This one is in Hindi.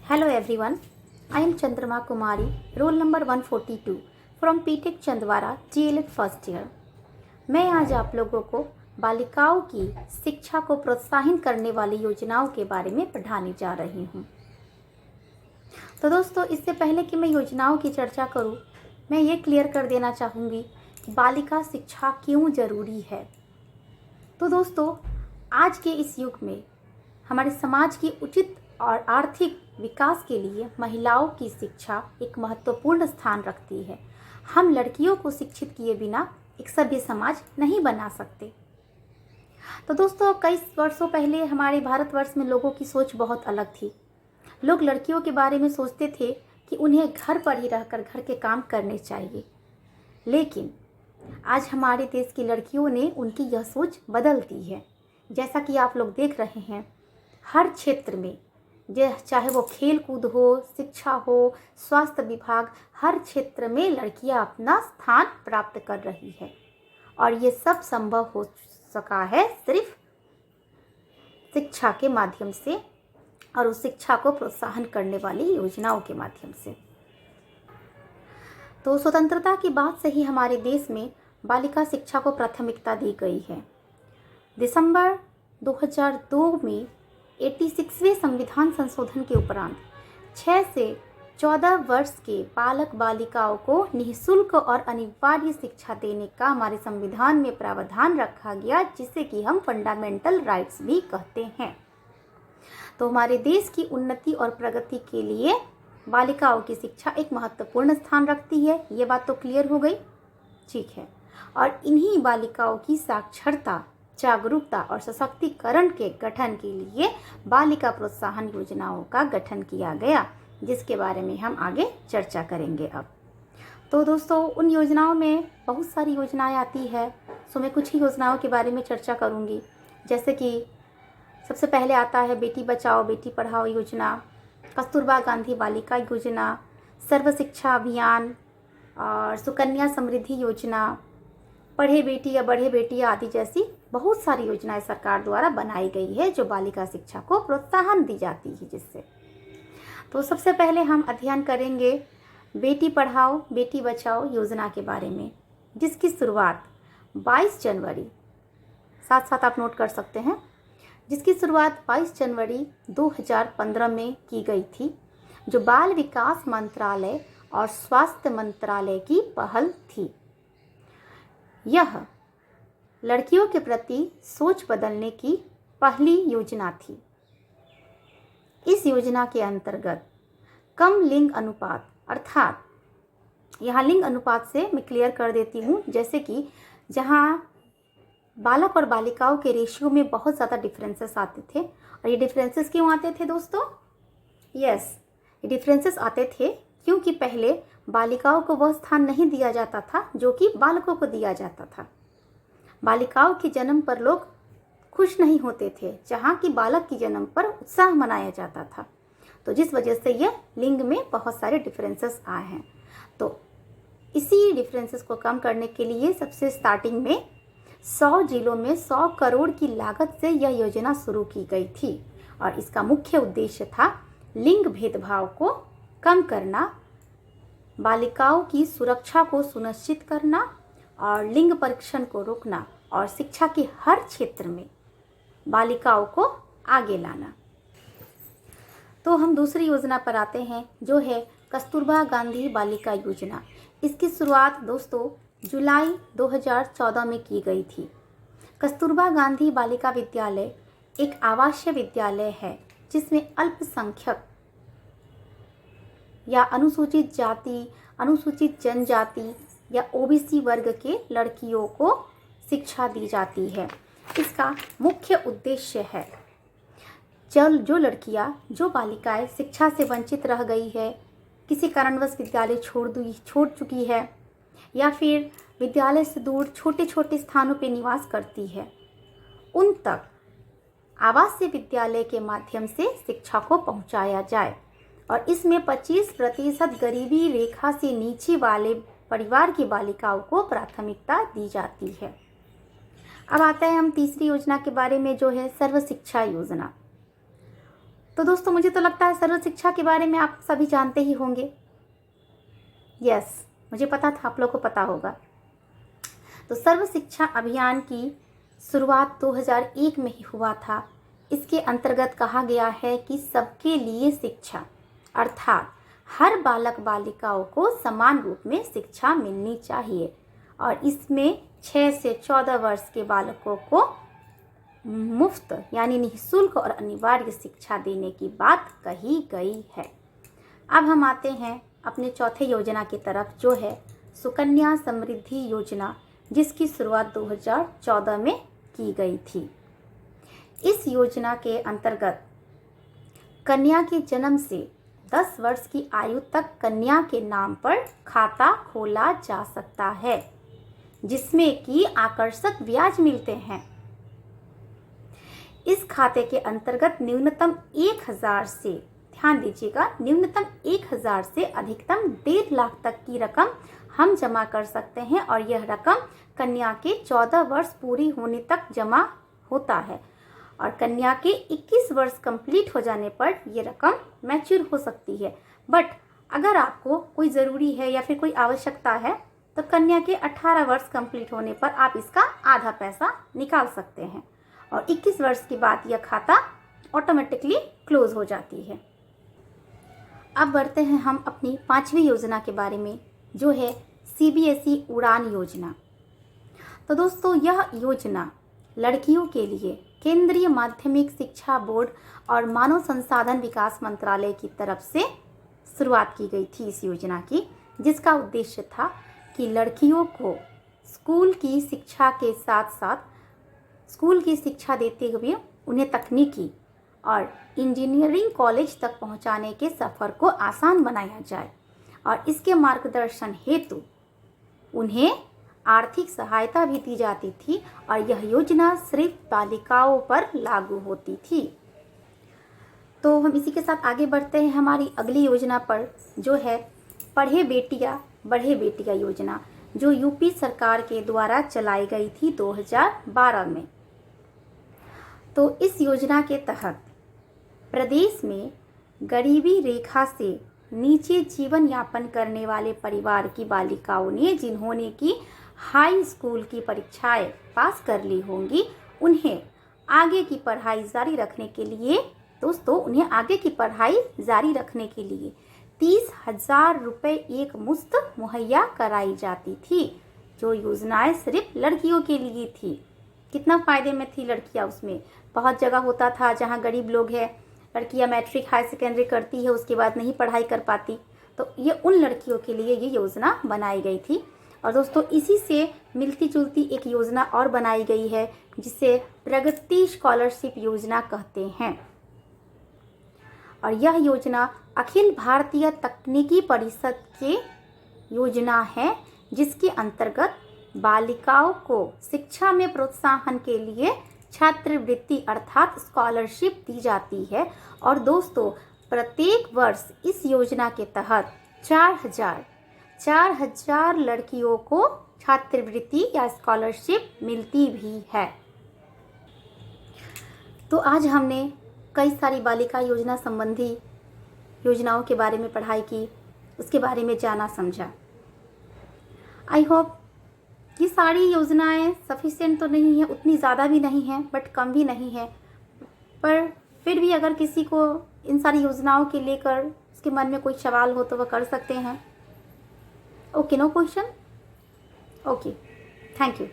Hello everyone, I am Chandrama Kumari, roll number 142 from PTech Chandwara, GLED first year. मैं आज आप लोगों को बालिकाओं की शिक्षा को प्रोत्साहित करने वाली योजनाओं के बारे में पढ़ाने जा रही हूँ। तो दोस्तों, इससे पहले कि मैं योजनाओं की चर्चा करूँ, मैं ये क्लियर कर देना चाहूँगी कि बालिका शिक्षा क्यों ज़रूरी है। तो दोस्तों, आज के इस युग में हमारे समाज की उचित और आर्थिक विकास के लिए महिलाओं की शिक्षा एक महत्वपूर्ण स्थान रखती है। हम लड़कियों को शिक्षित किए बिना एक सभ्य समाज नहीं बना सकते। तो दोस्तों, कई वर्षों पहले हमारे भारतवर्ष में लोगों की सोच बहुत अलग थी। लोग लड़कियों के बारे में सोचते थे कि उन्हें घर पर ही रहकर घर के काम करने चाहिए, लेकिन आज हमारे देश की लड़कियों ने उनकी यह सोच बदल दी है। जैसा कि आप लोग देख रहे हैं, हर क्षेत्र में, चाहे वो खेल कूद हो, शिक्षा हो, स्वास्थ्य विभाग, हर क्षेत्र में लड़कियां अपना स्थान प्राप्त कर रही है। और ये सब संभव हो सका है सिर्फ शिक्षा के माध्यम से और उस शिक्षा को प्रोत्साहन करने वाली योजनाओं के माध्यम से। तो स्वतंत्रता के बाद से ही हमारे देश में बालिका शिक्षा को प्राथमिकता दी गई है। दिसंबर 2002 में 86वें संविधान संशोधन के उपरांत 6 से 14 वर्ष के बालक बालिकाओं को निःशुल्क और अनिवार्य शिक्षा देने का हमारे संविधान में प्रावधान रखा गया, जिसे कि हम फंडामेंटल राइट्स भी कहते हैं। तो हमारे देश की उन्नति और प्रगति के लिए बालिकाओं की शिक्षा एक महत्वपूर्ण स्थान रखती है। ये बात तो क्लियर हो गई, ठीक है। और इन्हीं बालिकाओं की साक्षरता, जागरूकता और सशक्तिकरण के गठन के लिए बालिका प्रोत्साहन योजनाओं का गठन किया गया, जिसके बारे में हम आगे चर्चा करेंगे अब। तो दोस्तों, उन योजनाओं में बहुत सारी योजनाएं आती है, सो मैं कुछ ही योजनाओं के बारे में चर्चा करूंगी। जैसे कि सबसे पहले आता है बेटी बचाओ बेटी पढ़ाओ योजना, कस्तूरबा गांधी बालिका योजना, सर्व शिक्षा अभियान और सुकन्या समृद्धि योजना, पढ़े बेटी या बढ़े बेटी आदि जैसी बहुत सारी योजनाएं सरकार द्वारा बनाई गई है, जो बालिका शिक्षा को प्रोत्साहन दी जाती है जिससे। तो सबसे पहले हम अध्ययन करेंगे बेटी पढ़ाओ बेटी बचाओ योजना के बारे में, जिसकी शुरुआत 22 जनवरी, साथ साथ आप नोट कर सकते हैं, जिसकी शुरुआत 22 जनवरी 2015 में की गई थी, जो बाल विकास मंत्रालय और स्वास्थ्य मंत्रालय की पहल थी। यह लड़कियों के प्रति सोच बदलने की पहली योजना थी। इस योजना के अंतर्गत कम लिंग अनुपात, अर्थात यहाँ लिंग अनुपात से मैं क्लियर कर देती हूँ, जैसे कि जहाँ बालक और बालिकाओं के रेशियो में बहुत ज़्यादा डिफरेंसेस आते थे। और ये डिफरेंसेस क्यों आते थे दोस्तों? यस, ये डिफरेंसेस आते थे क्योंकि पहले बालिकाओं को वह स्थान नहीं दिया जाता था जो कि बालकों को दिया जाता था। बालिकाओं के जन्म पर लोग खुश नहीं होते थे, जहाँ की बालक के जन्म पर उत्साह मनाया जाता था। तो जिस वजह से यह लिंग में बहुत सारे डिफरेंसेस आए हैं। तो इसी डिफरेंसेस को कम करने के लिए सबसे स्टार्टिंग में 100 जिलों में 100 करोड़ की लागत से यह योजना शुरू की गई थी। और इसका मुख्य उद्देश्य था लिंग भेदभाव को कम करना, बालिकाओं की सुरक्षा को सुनिश्चित करना और लिंग परीक्षण को रोकना और शिक्षा के हर क्षेत्र में बालिकाओं को आगे लाना। तो हम दूसरी योजना पर आते हैं, जो है कस्तूरबा गांधी बालिका योजना। इसकी शुरुआत दोस्तों जुलाई 2014 में की गई थी। कस्तूरबा गांधी बालिका विद्यालय एक आवासीय विद्यालय है, जिसमें अल्पसंख्यक या अनुसूचित जाति, अनुसूचित जनजाति या ओबीसी वर्ग के लड़कियों को शिक्षा दी जाती है। इसका मुख्य उद्देश्य है जो लड़कियां, जो बालिकाएं शिक्षा से वंचित रह गई है, किसी कारणवश विद्यालय छोड़ चुकी है या फिर विद्यालय से दूर छोटे छोटे स्थानों पर निवास करती है, उन तक आवासीय विद्यालय के माध्यम से शिक्षा को पहुंचाया जाए। और इसमें 25% गरीबी रेखा से नीचे वाले परिवार की बालिकाओं को प्राथमिकता दी जाती है। अब आता है हम तीसरी योजना के बारे में, जो है सर्व शिक्षा योजना। तो दोस्तों मुझे तो लगता है सर्व शिक्षा के बारे में आप सभी जानते ही होंगे। यस, मुझे पता था आप लोग को पता होगा। तो सर्व शिक्षा अभियान की शुरुआत 2001 में ही हुआ था। इसके अंतर्गत कहा गया है कि सबके लिए शिक्षा, अर्थात हर बालक बालिकाओं को समान रूप में शिक्षा मिलनी चाहिए और इसमें 6 से 14 वर्ष के बालकों को मुफ्त यानी निःशुल्क और अनिवार्य शिक्षा देने की बात कही गई है। अब हम आते हैं अपने चौथे योजना की तरफ, जो है सुकन्या समृद्धि योजना, जिसकी शुरुआत 2014 में की गई थी। इस योजना के अंतर्गत कन्या के जन्म से 10 वर्ष की आयु तक कन्या के नाम पर खाता खोला जा सकता है, जिसमें कि आकर्षक ब्याज मिलते हैं। इस खाते के अंतर्गत न्यूनतम 1000 से, ध्यान दीजिएगा, न्यूनतम 1000 से अधिकतम 1.5 लाख तक की रकम हम जमा कर सकते हैं और यह रकम कन्या के 14 वर्ष पूरी होने तक जमा होता है और कन्या के 21 वर्ष कंप्लीट हो जाने पर यह रकम मैच्योर हो सकती है। बट अगर आपको कोई ज़रूरी है या फिर कोई आवश्यकता है तो कन्या के 18 वर्ष कंप्लीट होने पर आप इसका आधा पैसा निकाल सकते हैं और 21 वर्ष के बाद यह खाता ऑटोमेटिकली क्लोज हो जाती है। अब बढ़ते हैं हम अपनी 5वीं योजना के बारे में, जो है CBSE उड़ान योजना। तो दोस्तों यह योजना लड़कियों के लिए केंद्रीय माध्यमिक शिक्षा बोर्ड और मानव संसाधन विकास मंत्रालय की तरफ से शुरुआत की गई थी इस योजना की, जिसका उद्देश्य था कि लड़कियों को स्कूल की शिक्षा के साथ साथ स्कूल की शिक्षा देते हुए उन्हें तकनीकी और इंजीनियरिंग कॉलेज तक पहुंचाने के सफ़र को आसान बनाया जाए और इसके मार्गदर्शन हेतु उन्हें आर्थिक सहायता भी दी जाती थी और यह योजना सिर्फ बालिकाओं पर लागू होती थी। तो हम इसी के साथ आगे बढ़ते हैं हमारी अगली योजना पर, जो है पढ़े बेटियां बढ़े बेटियां योजना, जो यूपी सरकार के द्वारा चलाई गई थी 2012 में। तो इस योजना के तहत प्रदेश में गरीबी रेखा से नीचे जीवन यापन करने वाले परिवार की बालिकाओं ने जिन्होंने की हाई स्कूल की परीक्षाएं पास कर ली होंगी, उन्हें आगे की पढ़ाई जारी रखने के लिए, दोस्तों उन्हें आगे की पढ़ाई जारी रखने के लिए 30,000 रुपये एक मुश्त मुहैया कराई जाती थी। जो योजनाएं सिर्फ लड़कियों के लिए थी। कितना फ़ायदे में थी लड़कियां उसमें। बहुत जगह होता था जहां गरीब लोग हैं, लड़कियां मैट्रिक हाई सेकेंडरी करती है, उसके बाद नहीं पढ़ाई कर पाती, तो ये उन लड़कियों के लिए ये योजना बनाई गई थी। और दोस्तों इसी से मिलती जुलती एक योजना और बनाई गई है, जिसे प्रगति स्कॉलरशिप योजना कहते हैं। और यह योजना अखिल भारतीय तकनीकी परिषद की योजना है, जिसके अंतर्गत बालिकाओं को शिक्षा में प्रोत्साहन के लिए छात्रवृत्ति अर्थात स्कॉलरशिप दी जाती है। और दोस्तों प्रत्येक वर्ष इस योजना के तहत 4,000 लड़कियों को छात्रवृत्ति या स्कॉलरशिप मिलती भी है। तो आज हमने कई सारी बालिका योजना संबंधी योजनाओं के बारे में पढ़ाई की, उसके बारे में जाना समझा। आई होप ये सारी योजनाएं सफिशिएंट तो नहीं है, उतनी ज़्यादा भी नहीं है बट कम भी नहीं है, पर फिर भी अगर किसी को इन सारी योजनाओं के लेकर उसके मन में कोई सवाल हो तो वह कर सकते हैं। Okay, no question? Okay, thank you.